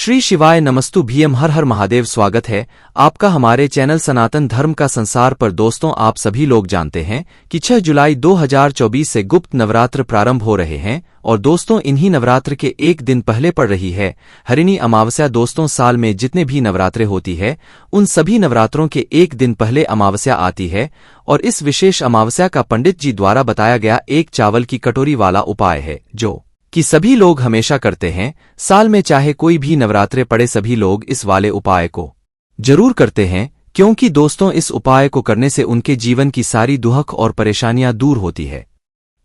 श्री शिवाय नमस्तु भीम हर हर महादेव। स्वागत है आपका हमारे चैनल सनातन धर्म का संसार पर। दोस्तों, आप सभी लोग जानते हैं कि 6 जुलाई 2024 से गुप्त नवरात्र प्रारंभ हो रहे हैं और दोस्तों इन्हीं नवरात्र के एक दिन पहले पड़ रही है हरिणी अमावस्या। दोस्तों, साल में जितने भी नवरात्रे होती है उन सभी नवरात्रों के एक दिन पहले अमावस्या आती है और इस विशेष अमावस्या का पंडित जी द्वारा बताया गया एक चावल की कटोरी वाला उपाय है जो कि सभी लोग हमेशा करते हैं। साल में चाहे कोई भी नवरात्रे पड़े सभी लोग इस वाले उपाय को जरूर करते हैं, क्योंकि दोस्तों इस उपाय को करने से उनके जीवन की सारी दुहक और परेशानियां दूर होती है।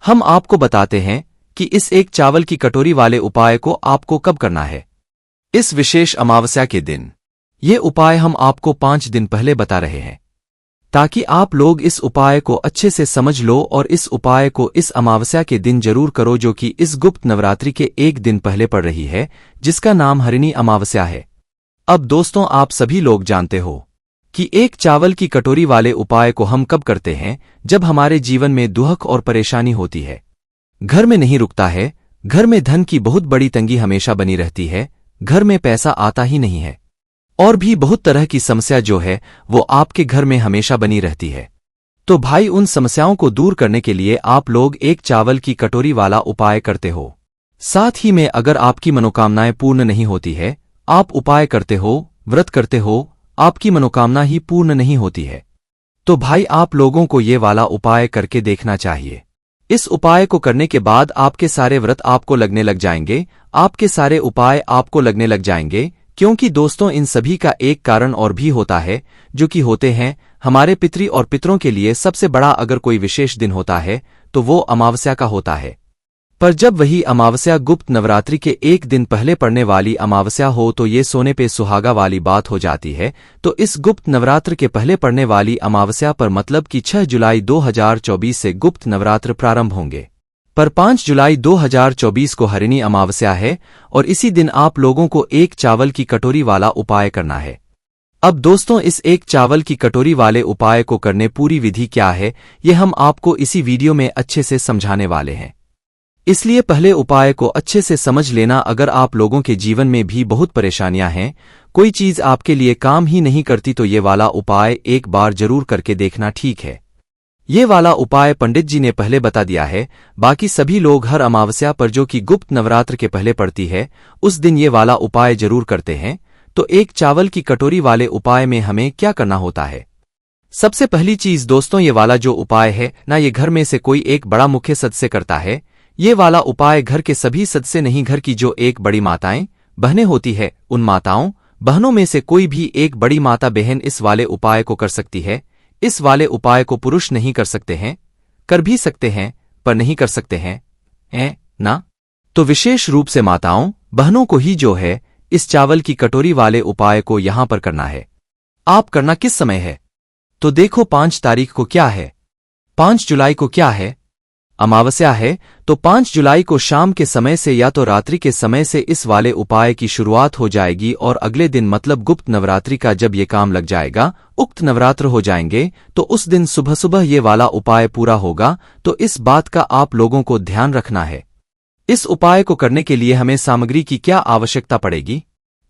हम आपको बताते हैं कि इस एक चावल की कटोरी वाले उपाय को आपको कब करना है, इस विशेष अमावस्या के दिन। ये उपाय हम आपको 5 दिन पहले बता रहे हैं ताकि आप लोग इस उपाय को अच्छे से समझ लो और इस उपाय को इस अमावस्या के दिन जरूर करो जो कि इस गुप्त नवरात्रि के एक दिन पहले पड़ रही है, जिसका नाम हरिणी अमावस्या है। अब दोस्तों, आप सभी लोग जानते हो कि एक चावल की कटोरी वाले उपाय को हम कब करते हैं, जब हमारे जीवन में दुहक और परेशानी होती है, घर में नहीं रुकता है, घर में धन की बहुत बड़ी तंगी हमेशा बनी रहती है, घर में पैसा आता ही नहीं है और भी बहुत तरह की समस्या जो है वो आपके घर में हमेशा बनी रहती है। तो भाई, उन समस्याओं को दूर करने के लिए आप लोग एक चावल की कटोरी वाला उपाय करते हो। साथ ही में अगर आपकी मनोकामनाएं पूर्ण नहीं होती है, आप उपाय करते हो, व्रत करते हो, आपकी मनोकामना ही पूर्ण नहीं होती है, तो भाई आप लोगों को ये वाला उपाय करके देखना चाहिए। इस उपाय को करने के बाद आपके सारे व्रत आपको लगने लग जाएंगे, आपके सारे उपाय आपको लगने लग जाएंगे, क्योंकि दोस्तों इन सभी का एक कारण और भी होता है जो कि होते हैं हमारे पितरी और पितरों के लिए सबसे बड़ा अगर कोई विशेष दिन होता है तो वो अमावस्या का होता है। पर जब वही अमावस्या गुप्त नवरात्रि के एक दिन पहले पड़ने वाली अमावस्या हो तो ये सोने पे सुहागा वाली बात हो जाती है। तो इस गुप्त नवरात्र के पहले पड़ने वाली अमावस्या पर मतलब कि 6 जुलाई 2024 से गुप्त नवरात्र प्रारंभ होंगे, पर 5 जुलाई 2024 को हरिणी अमावस्या है और इसी दिन आप लोगों को एक चावल की कटोरी वाला उपाय करना है। अब दोस्तों, इस एक चावल की कटोरी वाले उपाय को करने पूरी विधि क्या है ये हम आपको इसी वीडियो में अच्छे से समझाने वाले हैं, इसलिए पहले उपाय को अच्छे से समझ लेना। अगर आप लोगों के जीवन में भी बहुत परेशानियां हैं, कोई चीज आपके लिए काम ही नहीं करती, तो ये वाला उपाय एक बार जरूर करके देखना, ठीक है। ये वाला उपाय पंडित जी ने पहले बता दिया है, बाकी सभी लोग हर अमावस्या पर जो कि गुप्त नवरात्र के पहले पड़ती है उस दिन ये वाला उपाय जरूर करते हैं। तो एक चावल की कटोरी वाले उपाय में हमें क्या करना होता है? सबसे पहली चीज दोस्तों, ये वाला जो उपाय है ना, ये घर में से कोई एक बड़ा मुख्य सदस्य करता है। ये वाला उपाय घर के सभी सदस्य नहीं, घर की जो एक बड़ी माताएं बहनें होती है उन माताओं बहनों में से कोई भी एक बड़ी माता बहन इस वाले उपाय को कर सकती है। इस वाले उपाय को पुरुष नहीं कर सकते हैं, कर भी सकते हैं पर नहीं कर सकते हैं ना, तो विशेष रूप से माताओं बहनों को ही जो है इस चावल की कटोरी वाले उपाय को यहां पर करना है। आप करना किस समय है? तो देखो 5 तारीख को क्या है, 5 जुलाई को क्या है, अमावस्या है। तो 5 जुलाई को शाम के समय से या तो रात्रि के समय से इस वाले उपाय की शुरुआत हो जाएगी और अगले दिन मतलब गुप्त नवरात्रि का जब ये काम लग जाएगा, उक्त नवरात्र हो जाएंगे, तो उस दिन सुबह सुबह ये वाला उपाय पूरा होगा। तो इस बात का आप लोगों को ध्यान रखना है। इस उपाय को करने के लिए हमें सामग्री की क्या आवश्यकता पड़ेगी?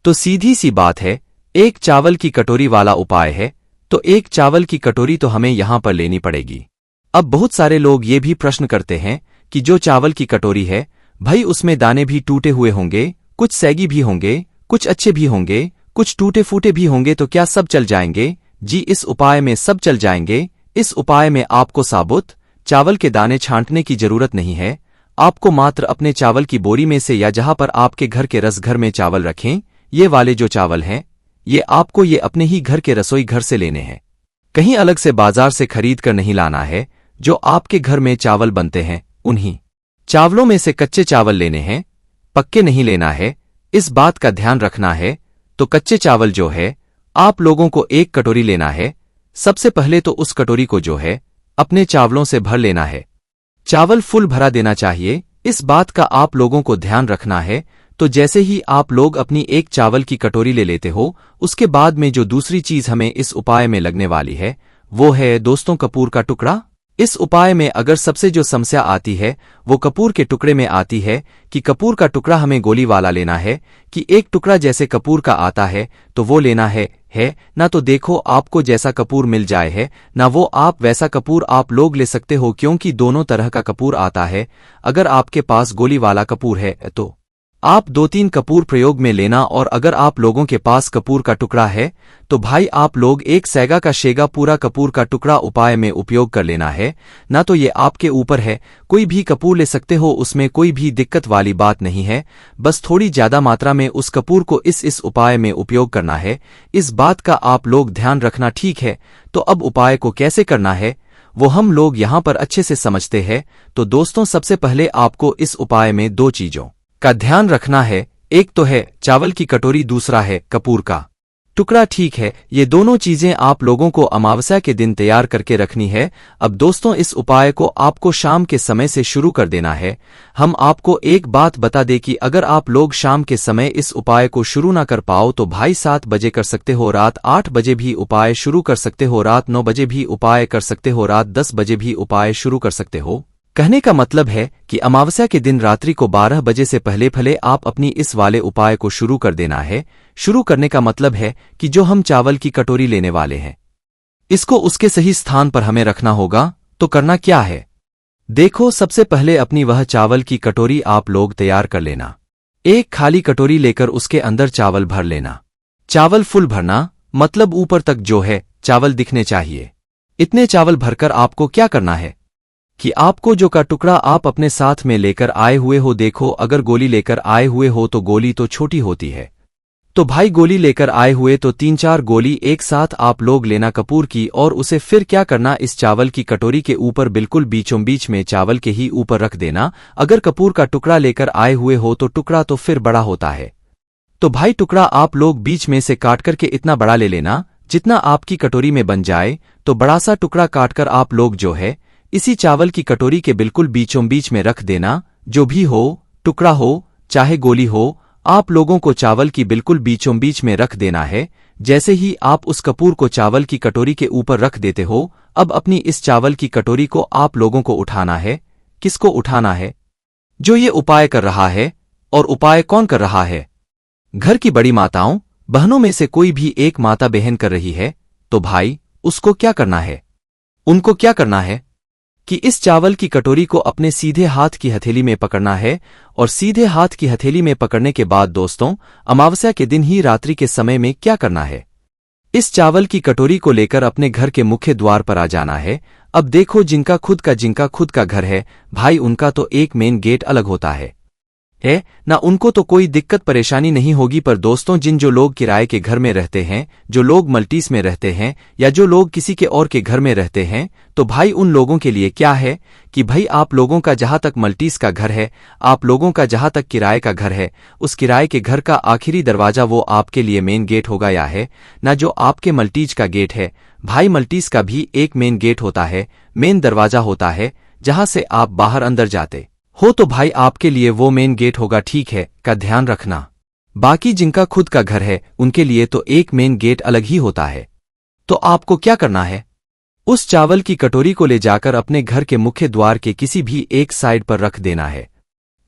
तो सीधी सी बात है, एक चावल की कटोरी वाला उपाय है तो एक चावल की कटोरी तो हमें यहां पर लेनी पड़ेगी। अब बहुत सारे लोग ये भी प्रश्न करते हैं कि जो चावल की कटोरी है भाई उसमें दाने भी टूटे हुए होंगे, कुछ सैगी भी होंगे, कुछ अच्छे भी होंगे, कुछ टूटे फूटे भी होंगे, तो क्या सब चल जाएंगे? जी, इस उपाय में सब चल जाएंगे। इस उपाय में आपको साबुत चावल के दाने छांटने की जरूरत नहीं है। आपको मात्र अपने चावल की बोरी में से या जहां पर आपके घर के रसघर में चावल रखें, ये वाले जो चावल हैं ये आपको ये अपने ही घर के रसोई घर से लेने हैं, कहीं अलग से बाजार से खरीद कर नहीं लाना है। जो आपके घर में चावल बनते हैं उन्हीं चावलों में से कच्चे चावल लेने हैं, पक्के नहीं लेना है, इस बात का ध्यान रखना है। तो कच्चे चावल जो है आप लोगों को एक कटोरी लेना है। सबसे पहले तो उस कटोरी को जो है अपने चावलों से भर लेना है, चावल फुल भरा देना चाहिए, इस बात का आप लोगों को ध्यान रखना है। तो जैसे ही आप लोग अपनी एक चावल की कटोरी ले लेते हो, उसके बाद में जो दूसरी चीज हमें इस उपाय में लगने वाली है वो है दोस्तों कपूर का टुकड़ा। इस उपाय में अगर सबसे जो समस्या आती है वो कपूर के टुकड़े में आती है कि कपूर का टुकड़ा हमें गोली वाला लेना है कि एक टुकड़ा जैसे कपूर का आता है तो वो लेना है ना तो देखो आपको जैसा कपूर मिल जाए है ना वो आप वैसा कपूर आप लोग ले सकते हो क्योंकि दोनों तरह का कपूर आता है। अगर आपके पास गोली वाला कपूर है तो आप 2-3 कपूर प्रयोग में लेना और अगर आप लोगों के पास कपूर का टुकड़ा है तो भाई आप लोग एक सैगा का शेगा पूरा कपूर का टुकड़ा उपाय में उपयोग कर लेना है। ना तो ये आपके ऊपर है, कोई भी कपूर ले सकते हो, उसमें कोई भी दिक्कत वाली बात नहीं है। बस थोड़ी ज्यादा मात्रा में उस कपूर को इस उपाय में उपयोग करना है। इस बात का आप लोग ध्यान रखना, ठीक है। तो अब उपाय को कैसे करना है वो हम लोग यहाँ पर अच्छे से समझते हैं। तो दोस्तों सबसे पहले आपको इस उपाय में 2 चीजों का ध्यान रखना है। एक तो है चावल की कटोरी, दूसरा है कपूर का टुकड़ा, ठीक है। ये दोनों चीजें आप लोगों को अमावस्या के दिन तैयार करके रखनी है। अब दोस्तों इस उपाय को आपको शाम के समय से शुरू कर देना है। हम आपको एक बात बता दें कि अगर आप लोग शाम के समय इस उपाय को शुरू ना कर पाओ तो भाई 7 बजे कर सकते हो, रात 8 बजे भी उपाय शुरू कर सकते हो, रात 9 बजे भी उपाय कर सकते हो, रात 10 बजे भी उपाय शुरू कर सकते हो। कहने का मतलब है कि अमावस्या के दिन रात्रि को 12 बजे से पहले पहले आप अपनी इस वाले उपाय को शुरू कर देना है। शुरू करने का मतलब है कि जो हम चावल की कटोरी लेने वाले हैं इसको उसके सही स्थान पर हमें रखना होगा। तो करना क्या है देखो, सबसे पहले अपनी वह चावल की कटोरी आप लोग तैयार कर लेना। एक खाली कटोरी लेकर उसके अंदर चावल भर लेना। चावल फुल भरना मतलब ऊपर तक जो है चावल दिखने चाहिए। इतने चावल भरकर आपको क्या करना है कि आपको जो का टुकड़ा आप अपने साथ में लेकर आए हुए हो, देखो अगर गोली लेकर आए हुए हो तो गोली तो छोटी होती है, तो भाई गोली लेकर आए हुए तो 3-4 गोली एक साथ आप लोग लेना कपूर की, और उसे फिर क्या करना इस चावल की कटोरी के ऊपर बिल्कुल बीचों बीच में चावल के ही ऊपर रख देना। अगर कपूर का टुकड़ा लेकर आए हुए हो तो टुकड़ा तो फिर बड़ा होता है, तो भाई टुकड़ा आप लोग बीच में से काट करके इतना बड़ा ले लेना जितना आपकी कटोरी में बन जाए। तो बड़ा सा टुकड़ा काटकर आप लोग जो है इसी चावल की कटोरी के बिल्कुल बीचों बीच में रख देना। जो भी हो, टुकड़ा हो चाहे गोली हो, आप लोगों को चावल की बिल्कुल बीचों बीच में रख देना है। जैसे ही आप उस कपूर को चावल की कटोरी के ऊपर रख देते हो, अब अपनी इस चावल की कटोरी को आप लोगों को उठाना है। किसको उठाना है? जो ये उपाय कर रहा है। और उपाय कौन कर रहा है? घर की बड़ी माताओं बहनों में से कोई भी एक माता बहन कर रही है। तो भाई उसको क्या करना है? उनको क्या करना है कि इस चावल की कटोरी को अपने सीधे हाथ की हथेली में पकड़ना है। और सीधे हाथ की हथेली में पकड़ने के बाद दोस्तों अमावस्या के दिन ही रात्रि के समय में क्या करना है, इस चावल की कटोरी को लेकर अपने घर के मुख्य द्वार पर आ जाना है। अब देखो जिनका खुद का घर है भाई, उनका तो एक मेन गेट अलग होता है ना, उनको तो कोई दिक्कत परेशानी नहीं होगी। पर दोस्तों जो लोग किराए के घर में रहते हैं, जो लोग मल्टीस में रहते हैं या जो लोग किसी के और के घर में रहते हैं, तो भाई उन लोगों के लिए क्या है कि भाई आप लोगों का जहां तक मल्टीस का घर है, आप लोगों का जहां तक किराए का घर है, उस किराए के घर का आखिरी दरवाजा वो आपके लिए मेन गेट होगा या है ना, जो आपके मल्टीज का गेट है। भाई मल्टीस का भी एक मेन गेट होता है, मेन दरवाजा होता है जहां से आप बाहर अंदर जाते हो, तो भाई आपके लिए वो मेन गेट होगा, ठीक है, का ध्यान रखना। बाकी जिनका खुद का घर है उनके लिए तो एक मेन गेट अलग ही होता है। तो आपको क्या करना है, उस चावल की कटोरी को ले जाकर अपने घर के मुख्य द्वार के किसी भी एक साइड पर रख देना है।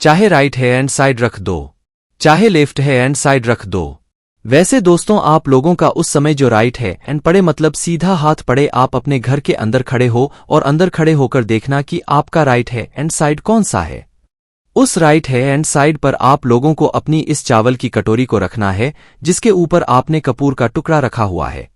चाहे राइट हैंड साइड रख दो, चाहे लेफ्ट हैंड साइड रख दो। वैसे दोस्तों आप लोगों का उस समय जो राइट हैंड पड़े मतलब सीधा हाथ पड़े, आप अपने घर के अंदर खड़े हो और अंदर खड़े होकर देखना कि आपका राइट हैंड साइड कौन सा है। उस राइट हैंड साइड पर आप लोगों को अपनी इस चावल की कटोरी को रखना है जिसके ऊपर आपने कपूर का टुकड़ा रखा हुआ है।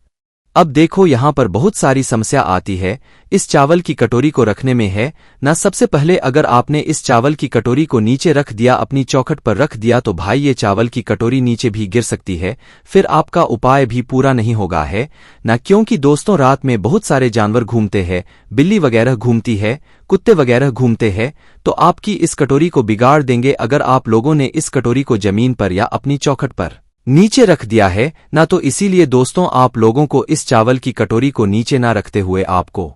अब देखो यहां पर बहुत सारी समस्या आती है इस चावल की कटोरी को रखने में है ना। सबसे पहले अगर आपने इस चावल की कटोरी को नीचे रख दिया, अपनी चौखट पर रख दिया, तो भाई ये चावल की कटोरी नीचे भी गिर सकती है, फिर आपका उपाय भी पूरा नहीं होगा है ना। क्योंकि दोस्तों रात में बहुत सारे जानवर घूमते हैं, बिल्ली वगैरह घूमती है, कुत्ते वगैरह घूमते हैं, तो आपकी इस कटोरी को बिगाड़ देंगे अगर आप लोगों ने इस कटोरी को जमीन पर या अपनी चौखट पर नीचे रख दिया है ना। तो इसीलिए दोस्तों आप लोगों को इस चावल की कटोरी को नीचे ना रखते हुए आपको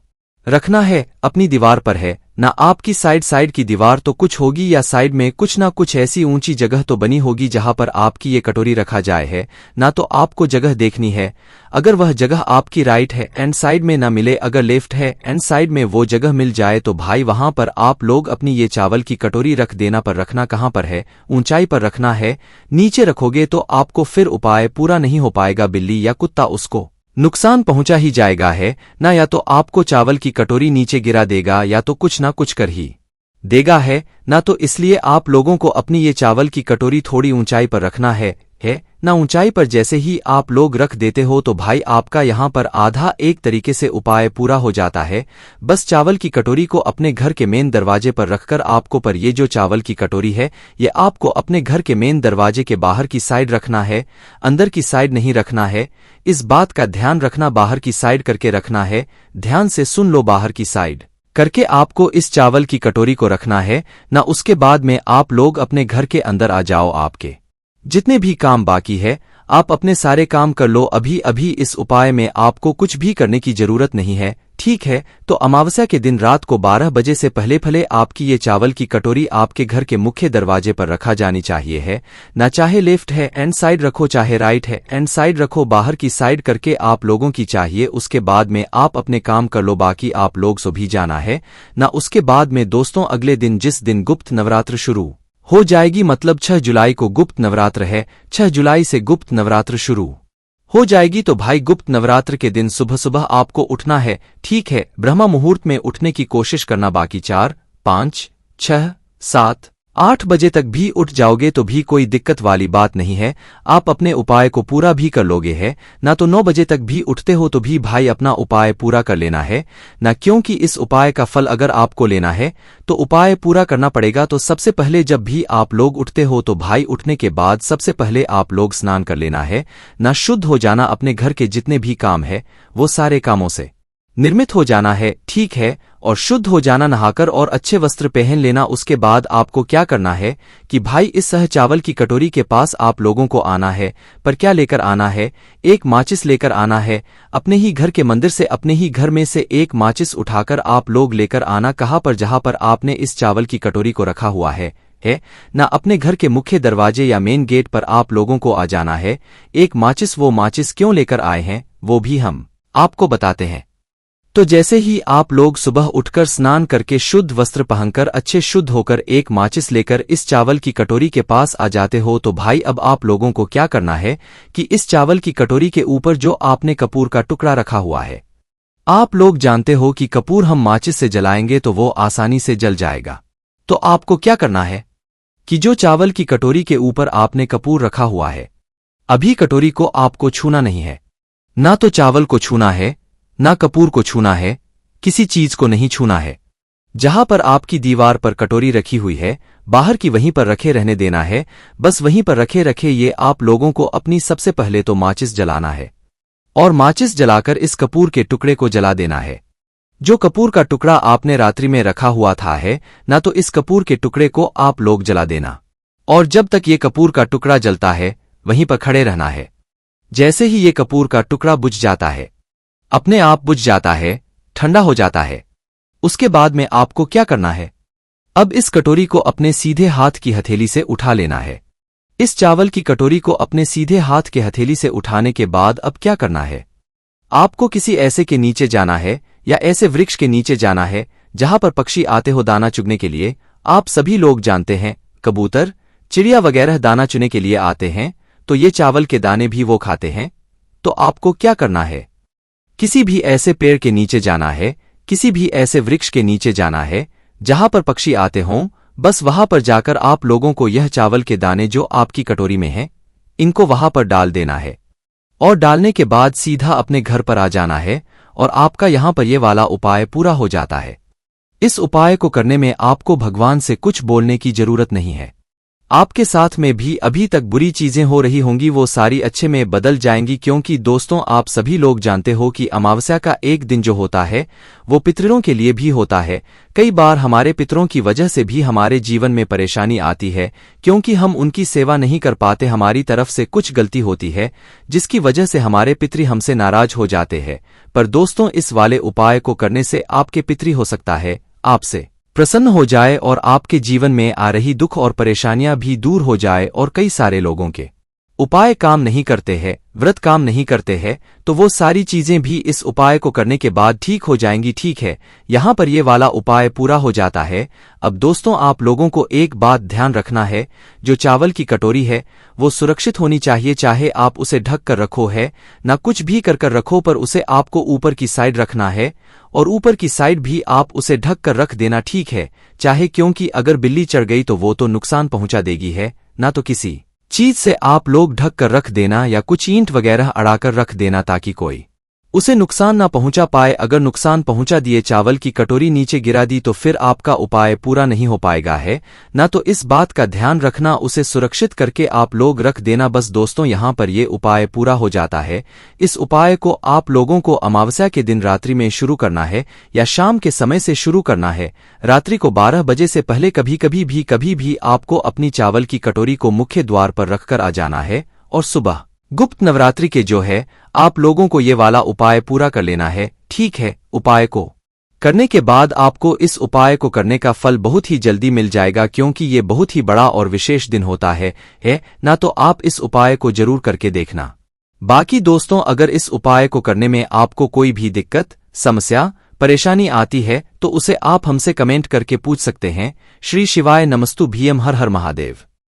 रखना है अपनी दीवार पर है ना आपकी साइड की दीवार तो कुछ होगी या साइड में कुछ ना कुछ ऐसी ऊंची जगह तो बनी होगी जहां पर आपकी ये कटोरी रखा जाए है। ना तो आपको जगह देखनी है, अगर वह जगह आपकी राइट है एंड साइड में ना मिले, अगर लेफ्ट है एंड साइड में वो जगह मिल जाए तो भाई वहां पर आप लोग अपनी ये चावल की कटोरी रख देना। पर रखना कहां पर है? ऊंचाई पर रखना है। नीचे रखोगे तो आपको फिर उपाय पूरा नहीं हो पाएगा, बिल्ली या कुत्ता उसको नुकसान पहुंचा ही जाएगा है ना। या तो आपको चावल की कटोरी नीचे गिरा देगा या तो कुछ ना कुछ कर ही देगा है ना। तो इसलिए आप लोगों को अपनी ये चावल की कटोरी थोड़ी ऊंचाई पर रखना है ना। ऊंचाई पर जैसे ही आप लोग रख देते हो तो भाई आपका यहां पर आधा एक तरीके से उपाय पूरा हो जाता है। बस चावल की कटोरी को अपने घर के मेन दरवाजे पर रखकर आपको पर ये जो चावल की कटोरी है ये आपको अपने घर के मेन दरवाजे के बाहर की साइड रखना है, अंदर की साइड नहीं रखना है। इस बात का ध्यान रखना, बाहर की साइड करके रखना है। ध्यान से सुन लो, बाहर की साइड करके आपको इस चावल की कटोरी को रखना है ना। उसके बाद में आप लोग अपने घर के अंदर आ जाओ। आपके जितने भी काम बाकी है आप अपने सारे काम कर लो। अभी अभी इस उपाय में आपको कुछ भी करने की जरूरत नहीं है, ठीक है? तो अमावस्या के दिन रात को 12 बजे से पहले पहले आपकी ये चावल की कटोरी आपके घर के मुख्य दरवाजे पर रखा जानी चाहिए है ना। चाहे लेफ्ट है एंड साइड रखो, चाहे राइट है एंड साइड रखो, बाहर की साइड करके आप लोगों की चाहिए। उसके बाद में आप अपने काम कर लो, बाकी आप लोग सो भी जाना है ना। उसके बाद में दोस्तों अगले दिन जिस दिन गुप्त नवरात्र शुरू हो जाएगी, मतलब 6 जुलाई को गुप्त नवरात्र है, 6 जुलाई से गुप्त नवरात्र शुरू हो जाएगी। तो भाई गुप्त नवरात्र के दिन सुबह सुबह आपको उठना है, ठीक है? ब्रह्म मुहूर्त में उठने की कोशिश करना। बाकी 4, 5, 6, 7, 8 बजे तक भी उठ जाओगे तो भी कोई दिक्कत वाली बात नहीं है, आप अपने उपाय को पूरा भी कर लोगे है ना। तो 9 बजे तक भी उठते हो तो भी भाई अपना उपाय पूरा कर लेना है ना, क्योंकि इस उपाय का फल अगर आपको लेना है तो उपाय पूरा करना पड़ेगा। तो सबसे पहले जब भी आप लोग उठते हो तो भाई उठने के बाद सबसे पहले आप लोग स्नान कर लेना है ना। शुद्ध हो जाना, अपने घर के जितने भी काम है वो सारे कामों से निर्मित हो जाना है, ठीक है? और शुद्ध हो जाना, नहाकर और अच्छे वस्त्र पहन लेना। उसके बाद आपको क्या करना है कि भाई इस सह चावल की कटोरी के पास आप लोगों को आना है। पर क्या लेकर आना है? एक माचिस लेकर आना है। अपने ही घर के मंदिर से, अपने ही घर में से एक माचिस उठाकर आप लोग लेकर आना। कहाँ पर? जहां पर आपने इस चावल की कटोरी को रखा हुआ है ना, अपने घर के मुख्य दरवाजे या मेन गेट पर आप लोगों को आ जाना है। एक माचिस, वो माचिस क्यों लेकर आए हैं वो भी हम आपको बताते हैं। तो जैसे ही आप लोग सुबह उठकर स्नान करके शुद्ध वस्त्र पहनकर अच्छे शुद्ध होकर एक माचिस लेकर इस चावल की कटोरी के पास आ जाते हो तो भाई अब आप लोगों को क्या करना है कि इस चावल की कटोरी के ऊपर जो आपने कपूर का टुकड़ा रखा हुआ है, आप लोग जानते हो कि कपूर हम माचिस से जलाएंगे तो वो आसानी से जल जाएगा। तो आपको क्या करना है कि जो चावल की कटोरी के ऊपर आपने कपूर रखा हुआ है, अभी कटोरी को आपको छूना नहीं है, ना तो चावल को छूना है ना कपूर को छूना है, किसी चीज को नहीं छूना है। जहां पर आपकी दीवार पर कटोरी रखी हुई है बाहर की वहीं पर रखे रहने देना है, बस वहीं पर रखे रखे ये आप लोगों को अपनी सबसे पहले तो माचिस जलाना है और माचिस जलाकर इस कपूर के टुकड़े को जला देना है। जो कपूर का टुकड़ा आपने रात्रि में रखा हुआ था है ना, तो इस कपूर के टुकड़े को आप लोग जला देना और जब तक ये कपूर का टुकड़ा जलता है वहीं पर खड़े रहना है। जैसे ही ये कपूर का टुकड़ा बुझ जाता है, अपने आप बुझ जाता है, ठंडा हो जाता है, उसके बाद में आपको क्या करना है? अब इस कटोरी को अपने सीधे हाथ की हथेली से उठा लेना है। इस चावल की कटोरी को अपने सीधे हाथ के हथेली से उठाने के बाद अब क्या करना है? आपको किसी ऐसे के नीचे जाना है या ऐसे वृक्ष के नीचे जाना है जहां पर पक्षी आते हो दाना चुगने के लिए। आप सभी लोग जानते हैं कबूतर, चिड़िया वगैरह दाना चुने के लिए आते हैं, तो ये चावल के दाने भी वो खाते हैं। तो आपको क्या करना है? किसी भी ऐसे पेड़ के नीचे जाना है, किसी भी ऐसे वृक्ष के नीचे जाना है जहां पर पक्षी आते हों। बस वहां पर जाकर आप लोगों को यह चावल के दाने जो आपकी कटोरी में हैं, इनको वहां पर डाल देना है और डालने के बाद सीधा अपने घर पर आ जाना है और आपका यहां पर यह वाला उपाय पूरा हो जाता है। इस उपाय को करने में आपको भगवान से कुछ बोलने की जरूरत नहीं है। आपके साथ में भी अभी तक बुरी चीजें हो रही होंगी वो सारी अच्छे में बदल जाएंगी, क्योंकि दोस्तों आप सभी लोग जानते हो कि अमावस्या का एक दिन जो होता है वो पितरों के लिए भी होता है। कई बार हमारे पितरों की वजह से भी हमारे जीवन में परेशानी आती है, क्योंकि हम उनकी सेवा नहीं कर पाते, हमारी तरफ से कुछ गलती होती है जिसकी वजह से हमारे पितृ हमसे नाराज हो जाते हैं। पर दोस्तों इस वाले उपाय को करने से आपके पितृ हो सकता है आपसे प्रसन्न हो जाए और आपके जीवन में आ रही दुख और परेशानियां भी दूर हो जाए। और कई सारे लोगों के उपाय काम नहीं करते हैं, व्रत काम नहीं करते हैं, तो वो सारी चीजें भी इस उपाय को करने के बाद ठीक हो जाएंगी। ठीक है, यहां पर ये वाला उपाय पूरा हो जाता है। अब दोस्तों, आप लोगों को एक बात ध्यान रखना है, जो चावल की कटोरी है वो सुरक्षित होनी चाहिए। चाहे आप उसे ढक कर रखो है, ना कुछ भी कर रखो, पर उसे आपको ऊपर की साइड रखना है। और ऊपर की साइड भी आप उसे ढक कर रख देना, ठीक है। चाहे, क्योंकि अगर बिल्ली चढ़ गई तो वो तो नुकसान पहुंचा देगी है ना, तो किसी चीज से आप लोग ढक कर रख देना या कुछ ईंट वगैरह अड़ाकर रख देना ताकि कोई उसे नुकसान ना पहुंचा पाए। अगर नुकसान पहुंचा दिए, चावल की कटोरी नीचे गिरा दी, तो फिर आपका उपाय पूरा नहीं हो पाएगा है ना। तो इस बात का ध्यान रखना, उसे सुरक्षित करके आप लोग रख देना। बस दोस्तों, यहां पर ये उपाय पूरा हो जाता है। इस उपाय को आप लोगों को अमावस्या के दिन रात्रि में शुरू करना है या शाम के समय से शुरू करना है। रात्रि को 12 बजे से पहले कभी भी आपको अपनी चावल की कटोरी को मुख्य द्वार पर रखकर आ जाना है। और सुबह गुप्त नवरात्रि के जो है आप लोगों को ये वाला उपाय पूरा कर लेना है, ठीक है। उपाय को करने के बाद आपको इस उपाय को करने का फल बहुत ही जल्दी मिल जाएगा, क्योंकि ये बहुत ही बड़ा और विशेष दिन होता है ना। तो आप इस उपाय को जरूर करके देखना। बाकी दोस्तों, अगर इस उपाय को करने में आपको कोई भी दिक्कत, समस्या, परेशानी आती है तो उसे आप हमसे कमेंट करके पूछ सकते हैं। श्री शिवाय नमस्तु भीम, हर हर महादेव।